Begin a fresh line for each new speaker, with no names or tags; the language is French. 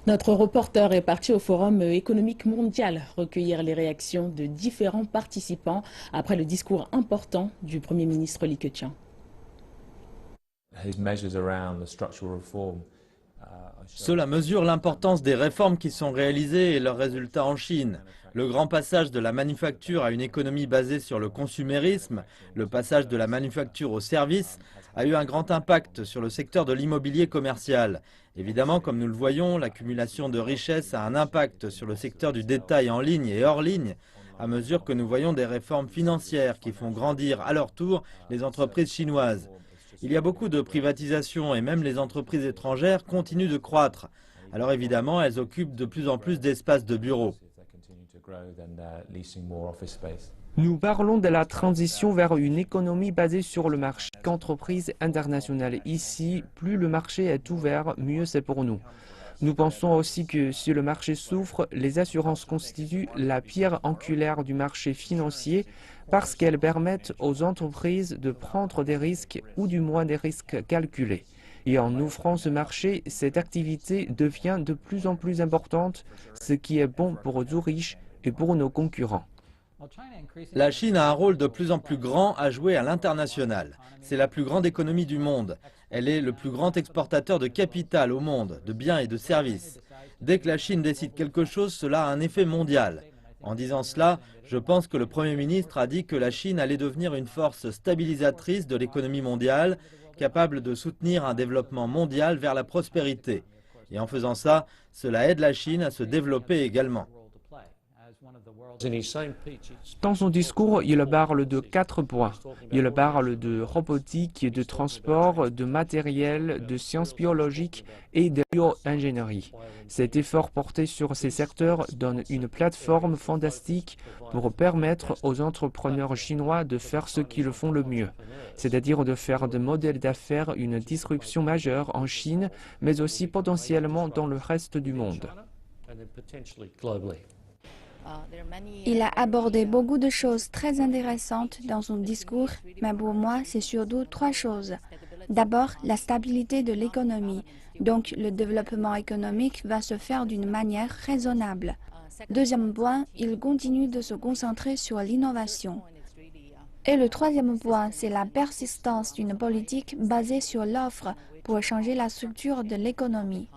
Notre reporter est parti au Forum économique mondial recueillir les réactions de différents participants après le discours important du Premier ministre Li Keqiang.
Cela mesure l'importance des réformes qui sont réalisées et leurs résultats en Chine. Le grand passage de la manufacture à une économie basée sur le consumérisme, le passage de la manufacture au service, a eu un grand impact sur le secteur de l'immobilier commercial. Évidemment, comme nous le voyons, l'accumulation de richesses a un impact sur le secteur du détail en ligne et hors ligne, à mesure que nous voyons des réformes financières qui font grandir à leur tour les entreprises chinoises. Il y a beaucoup de privatisations et même les entreprises étrangères continuent de croître. Alors évidemment, elles occupent de plus en plus d'espaces de bureaux.
Nous parlons de la transition vers une économie basée sur le marché qu'entreprise internationale. Ici, plus le marché est ouvert, mieux c'est pour nous. Nous pensons aussi que si le marché souffre, les assurances constituent la pierre angulaire du marché financier parce qu'elles permettent aux entreprises de prendre des risques ou du moins des risques calculés. Et en ouvrant ce marché, cette activité devient de plus en plus importante, ce qui est bon pour nous riches et pour nos concurrents.
La Chine a un rôle de plus en plus grand à jouer à l'international. C'est la plus grande économie du monde. Elle est le plus grand exportateur de capital au monde, de biens et de services. Dès que la Chine décide quelque chose, cela a un effet mondial. En disant cela, je pense que le Premier ministre a dit que la Chine allait devenir une force stabilisatrice de l'économie mondiale, capable de soutenir un développement mondial vers la prospérité. Et en faisant ça, cela aide la Chine à se développer également.
Dans son discours, il parle de 4 points. Il parle de robotique, de transport, de matériel, de sciences biologiques et de bioingénierie. Cet effort porté sur ces secteurs donne une plateforme fantastique pour permettre aux entrepreneurs chinois de faire ce qu'ils font le mieux, c'est-à-dire de faire de modèles d'affaires une disruption majeure en Chine, mais aussi potentiellement dans le reste du monde.
Il a abordé beaucoup de choses très intéressantes dans son discours, mais pour moi, c'est surtout 3 choses. D'abord, la stabilité de l'économie. Donc, le développement économique va se faire d'une manière raisonnable. Deuxième point, il continue de se concentrer sur l'innovation. Et le troisième point, c'est la persistance d'une politique basée sur l'offre pour changer la structure de l'économie.